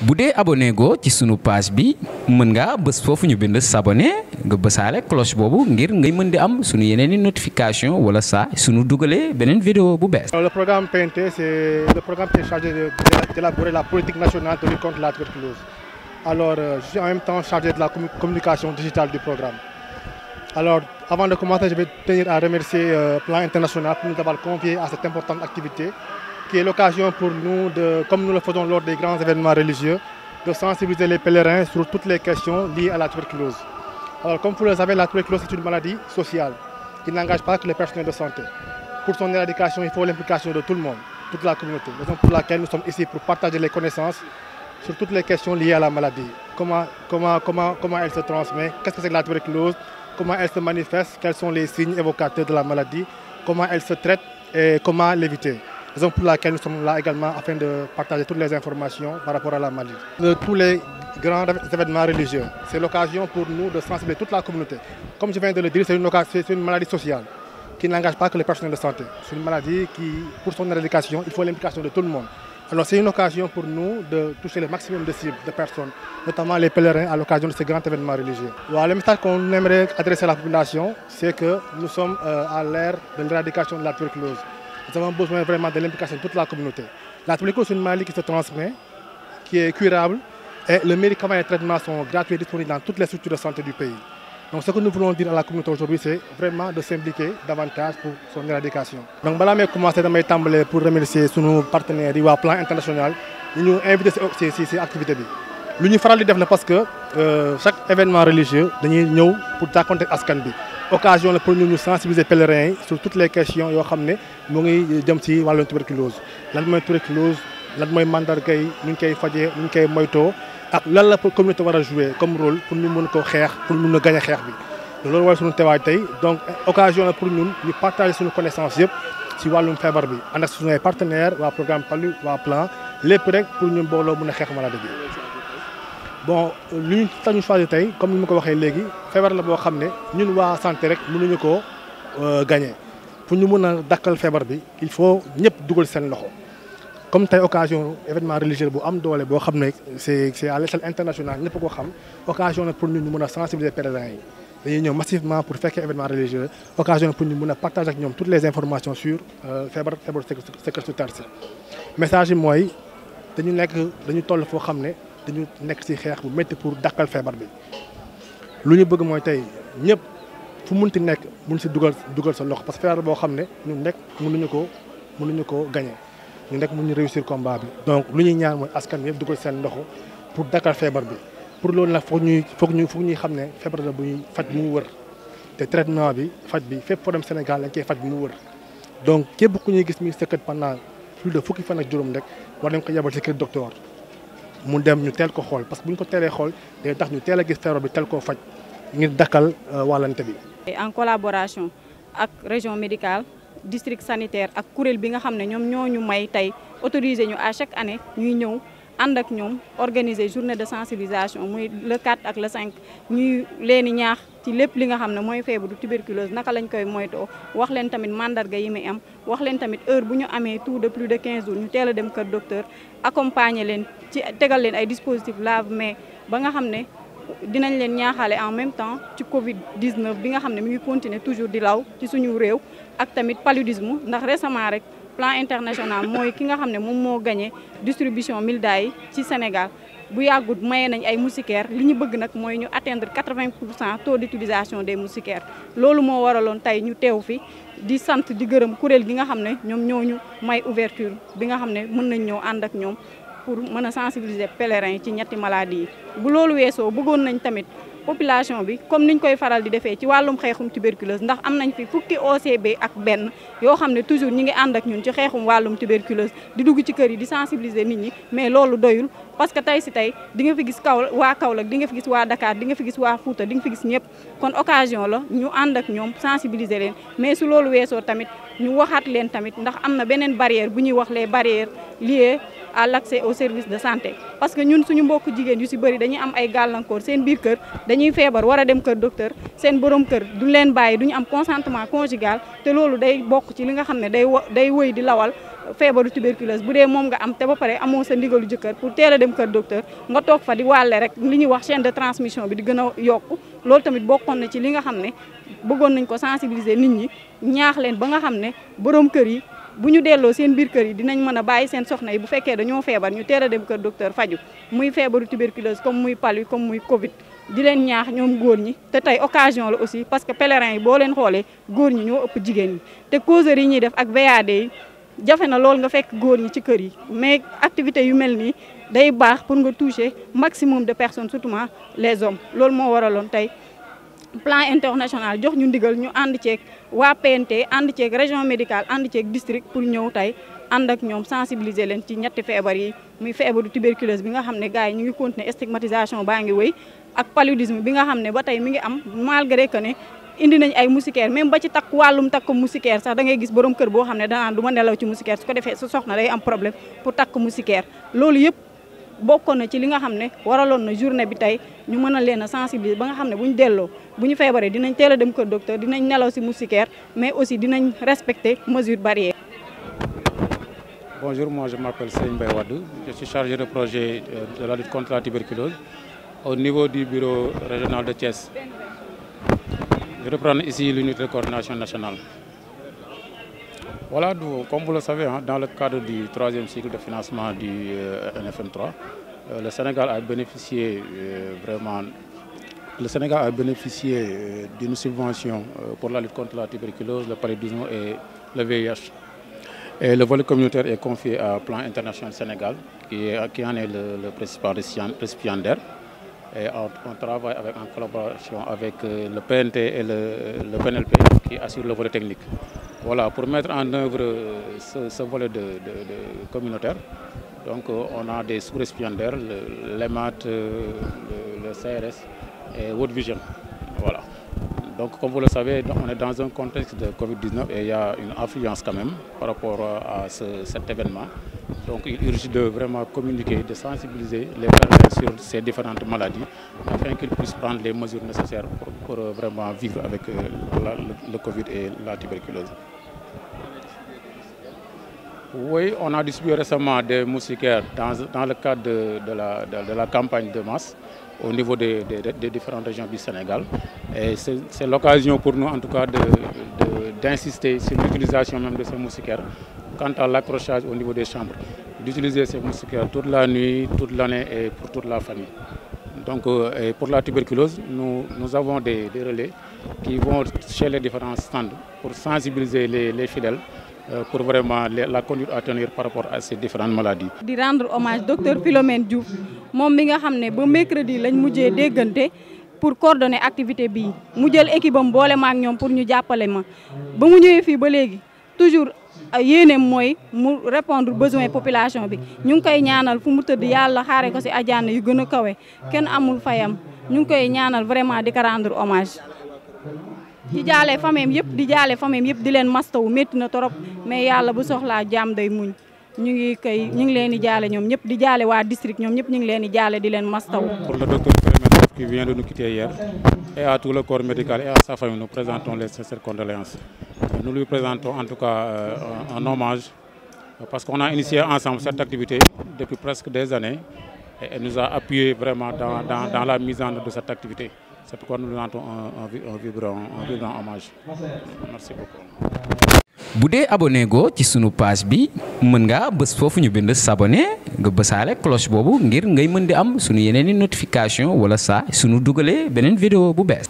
bu dee abonné go ci sunu page bi mën ngaa bës foofu ñu bind s'abonner nga bësaale cloche boobu ngir ngay mën di am sunu yeneen i notification wala saa sunu dugalee beneen vidéo bu bees. Le programme PNT, c'est le programme qui est chargé d'élaborer la politique nationale de lutte contre la tuberculose. Alors, je suis en même temps chargé de la communication digitale du programme. Alors, avant de commencer, je vais tenir à remercier Plan International pour nous avoir conviés à cette importante activité, qui est l'occasion pour nous, comme nous le faisons lors des grands événements religieux, de sensibiliser les pèlerins sur toutes les questions liées à la tuberculose. Alors, comme vous le savez, la tuberculose est une maladie sociale qui n'engage pas que les personnels de santé. Pour son éradication, il faut l'implication de tout le monde, toute la communauté. Raison pour laquelle nous sommes ici pour partager les connaissances sur toutes les questions liées à la maladie. Comment elle se transmet, qu'est-ce que c'est que la tuberculose, comment elle se manifeste, quels sont les signes évocateurs de la maladie, comment elle se traite et comment l'éviter. Raison pour laquelle nous sommes là également afin de partager toutes les informations par rapport à la maladie. De tous les grands événements religieux, c'est l'occasion pour nous de sensibiliser toute la communauté. Comme je viens de le dire, c'est une maladie sociale qui n'engage pas que les personnels de santé. C'est une maladie qui, pour son éradication, il faut l'implication de tout le monde. Alors c'est une occasion pour nous de toucher le maximum de cibles de personnes, notamment les pèlerins à l'occasion de ces grands événements religieux. Alors, le message qu'on aimerait adresser à la population, c'est que nous sommes à l'ère de l'éradication de la tuberculose. Nous avons besoin vraiment de l'implication de toute la communauté. La tuberculose est une maladie qui se transmet, qui est curable, et les médicaments et les traitements sont gratuits et disponibles dans toutes les structures de santé du pays. Donc ce que nous voulons dire à la communauté aujourd'hui, c'est vraiment de s'impliquer davantage pour son éradication. Donc balaa may commencer damay tàmbalee pour remercier sunu partenaires yi waa Plan International ñu ñu invité ci activité bi. Lu ñu faral di def la parce que chaque événement religieux dañuy ñëw pour jàkkoonte askan bi. Occasion la pour ñu sensibiliser pèlerins yi sur toutes les questions yoo xam ne mu ngi jëm ci wàllum tuberculose. Lan mooy tuberculose, lan mooy mandarga yi, ñu ngi koy fajee, ñu ngi koy moytoo. ak lan la communauté war a jouer comme rôle pour ñu mën ko xeex pour ñu mën a gagner xeex bi loolu war suñu teewaay tey donc occasion la pour ñun ñu partager suñu connaissance yëpp ci wàllum feebar bi ànd ak suñu ay partenaires waa programme PALU waa Plan lépp rek pour ñu mbooloo mën a xeex maladie bi. Bon lu ñu tax ñu choisir tey comme ni ma ko waxee léegi feebar la boo xam ne ñun waa santé rek mënuñu ko gagner pour ñu mën a dakkal feebar bi il faut ñëpp dugal seen loxo. Comme tey occasion événement religieux bu am doole boo xam ne c'est à l'échelle internationale ñëpp ko xam occasion la pour ñu mën a sensibiliser pèlerins yi dañuy ñëw massivement pour fekkee événement religieux occasion la pour ñu mën a partager ak ñoom toutes les informations sur feebar séquelles terrestres. Message yi mooy dañu toll foo xam ne dañu nekk ci xeex bu métti pour dakkal feebar bi lu ñu bëgg mooy tey ñëpp fu munti nekk mun ci dugal sa loxo parce que feebar boo xam ne ñun nekk mënuñu ko gagner. ñu nekk mun ñu réussir combat bi donc lu ñuy ñaan mooy askan bi yëpp dugal seen ndoxu pour dakkal feebar bi pour loolu nag foog ñuy xam ne feebar la bu ñuy faj bu mu wër te traitement bi faj bi fépp foo dem Sénégal dañ koy faj bu mu wër donc képp ku ñuy gis mi sëkkat pendant plus de fukki fan ak juróom rek war nañ ko yebal ci kër docteur mu dem ñu teel ko xool parce que bu ñu ko teelee xool day tax ñu teel a gis feebar bi teel koo faj ngir dakkal wàllante bi. En collaboration ak région médicale. District sanitaire ak kuréel bi nga xam ne ñoom ñoo ñu may tey autorisé ñu à chaque année ñuy ñëw ànd ak ñoom organiser journée de sensibilisation muy le 4 ak le 5 ñuy leen di ñaax ci lépp li nga xam ne mooy feebaru tuberculose naka lañ koy moytoo wax leen tamit mandarga yi muy am wax leen tamit heure bu ñu amee tout de plus de 15 jours ñu teel a dem kër docteur accompagner leen ci tegal leen ay dispositifs lave-mains ba nga xam ne dinañ leen ñaaxaale en même temps ci Covid 19 bi nga xam ne mi ngi continuer toujours di law ci suñu réew ak tamit paludisme ndax récemment rek Plan International mooy ki nga xam ne moom moo gagné distribution Milda yi ci Sénégal bu yàggut maye nañ ay moustiquaires li ñu bëgg nag mooy ñu atteindre 80% taux d'utilisation des moustiquaires loolu moo waraloon tey ñu teew fi di sant di gërëm kuréel gi nga xam ne ñoom ñoo ñu may ouverture bi nga xam ne mën nañ ñëw ànd ak ñoom pour mën a sensibiliser pèlerins yi ci ñetti maladies yi bu loolu weesoo bëggoon nañ tamit population bi comme niñ koy faral di defee ci wàllum xeexum tuberculose ndax am nañ fi fukki OCB ak benn yoo xam ne toujours ñi ngi ànd ak ñun ci xeexum wàllum tuberculose di dugg ci kër yi di sensibiliser nit ñi mais loolu doyul parce que tey si tey di nga fi gis waa Kaolack di nga fi gis waa Dakar di nga fi gis waa Fouta di nga fi gis ñëpp kon occasion la ñu ànd ak ñoom sensibiliser leen mais su loolu weesoo tamit ñu waxaat leen tamit ndax am na beneen barrière bu ñuy wax les barrières liées à l'accès aux services de santé parce que ñun suñu mbokk jigéen yu si bëri dañuy am ay gàllankoor seen biir kër dañuy feebar war a dem kër docteur seen borom kër duñ leen bàyyi duñu am consentement conjugal te loolu day bokk ci li nga xam ne day wëy di lawal feebaru tuberculose bu dee moom nga am te ba pare amoo sa ndigalu jëkkër pour teel a dem kër docteur nga toog fa di wàlle rek li ñuy wax chaîne de transmission bi di gën a yokku loolu tamit bokkoon na ci li nga xam ne bëggoon nañ ko sensibiliser nit ñi ñaax leen ba nga xam ne borom kër yi bu ñu delloo seen biir kër yi dinañ mën a bàyyi seen soxna yi bu fekkee dañoo feebar ñu teel a dem kër docteur faju muy feebaru tuberculose comme muy palu comme muy Covid di leen ñaax ñoom góor ñi te tey occasion la aussi parce que pèlerins yi boo leen xoolee góor ñi ñoo ëpp jigéen ñi te causeries yi ñuy def ak VAD yi jafe na lool nga fekk góor ñi ci kër yi mais activités yu mel nii day baax pour nga toucher maximum de personnes surtout les hommes loolu moo waraloon tey plan international jox ñu ndigal ñu ànd ceeg waa PNT ànd ceeg région médicale ànd ceeg district pour ñëw tey ànd ak ñoom sensibiliser leen ci ñetti feebar yi muy feebaru tuberculose bi nga xam ne gars yi ñu ngi continuer stigmatisation baa ngi wéy ak paludisme bi nga xam ne ba tey mi ngi am malgré que ne indi nañ ay moustiquaires même ba ci takk wàllum takk moustiquaire sax da ngay gis borom kër boo xam ne danaan du ma nelaw ci moustiquaire su ko defee su soxna day am problème pour takk moustiquaire loolu yëpp bokkoon na ci li nga xam ne waraloon na journée bi tey ñu mën a leen a sensibiliser ba nga xam ne bu ñu delloo bu ñu feebaree dinañ teel a dem kër docteur dinañ nelaw si moustiquaire mais aussi dinañ respecter mesures barrières. Bonjour, moi je m'appelle Serigne Mbaye Wade, je suis chargé de projet de la lutte contre la tuberculose au niveau du bureau régional de Thiès. Je reprends ici l'unité de coordination nationale. Voilà, comme vous le savez, dans le cadre du 3e cycle de financement du NFM3, le Sénégal a bénéficié d'une subvention pour la lutte contre la tuberculose, le paludisme et le VIH. Et le volet communautaire est confié à Plan International Sénégal, qui en est le principal récipiendaire. Et on travaille en collaboration avec le PNT et le PNLP qui assure le volet technique. Voilà, pour mettre en œuvre ce volet de communautaire, donc on a des sous-récipiendaires, l'EMAT, le CRS et World Vision. Voilà. Donc comme vous le savez, on est dans un contexte de Covid-19 et il y a une affluence quand même par rapport à cet événement. Donc il urge de vraiment communiquer, de sensibiliser les pèlerins sur ces différentes maladies afin qu'ils puissent prendre les mesures nécessaires pour vraiment vivre avec le Covid et la tuberculose. Oui, on a distribué récemment des moustiquaires dans le cadre de la campagne de masse au niveau des différentes régions du Sénégal. Et c'est l'occasion pour nous en tout cas d'insister sur l'utilisation même de ces moustiquaires quant à l'accrochage au niveau des chambres. D'utiliser ces moustiquaires toute la nuit, toute l'année et pour toute la famille. Donc pour la tuberculose, nous avons des relais qui vont chez les différents stands pour sensibiliser les fidèles pour vraiment la conduite à tenir par rapport à ces différentes maladies. di rendre hommage docteur Philomène Diouf moom mi nga xam ne ba mercredi lañ mujjee déggante pour coordonner activité bii mu jël équipe am boole ma ak ñoom pour ñu jàppale ma ba mu ñëwee fii ba léegi toujours yéeneem mooy mu répondre besoin population bi ñu ngi koy ñaanal fu mu tëdd yàlla xaare ko ci àjjana yu gën a kawe kenn amul fayam ñu ngi koy ñaanal vraiment di ko rendre hommage. di jaale famille yëpp di leen mastawu métti na torop mais yàlla bu soxlaa jaam day muñ ñu ngi leen di jaale ñoom ñëpp di jaale waa district ñoom ñëpp ñu ngi leen di jaale di leen mastawu. Pour le docteur Philomène qui vient de nous quitter hier et à tout le corps médical et à sa famille, nous présentons les sincères condoléances. Nous lui présentons en tout cas un hommage parce qu'on a initié ensemble cette activité depuis presque des années et elle nous a appuyé vraiment dans la mise en œuvre de cette activité. C'est pourquoi nous lui rendons un vibrant hommage. Merci beaucoup. bu dee abonné go ci sunu page bi mën nga bës foofu ñu bind s'abonner nga bësaale cloche boobu ngir ngay mën di am sunu yeneen i notification wala saa sunu dugalee beneen vidéo bu bees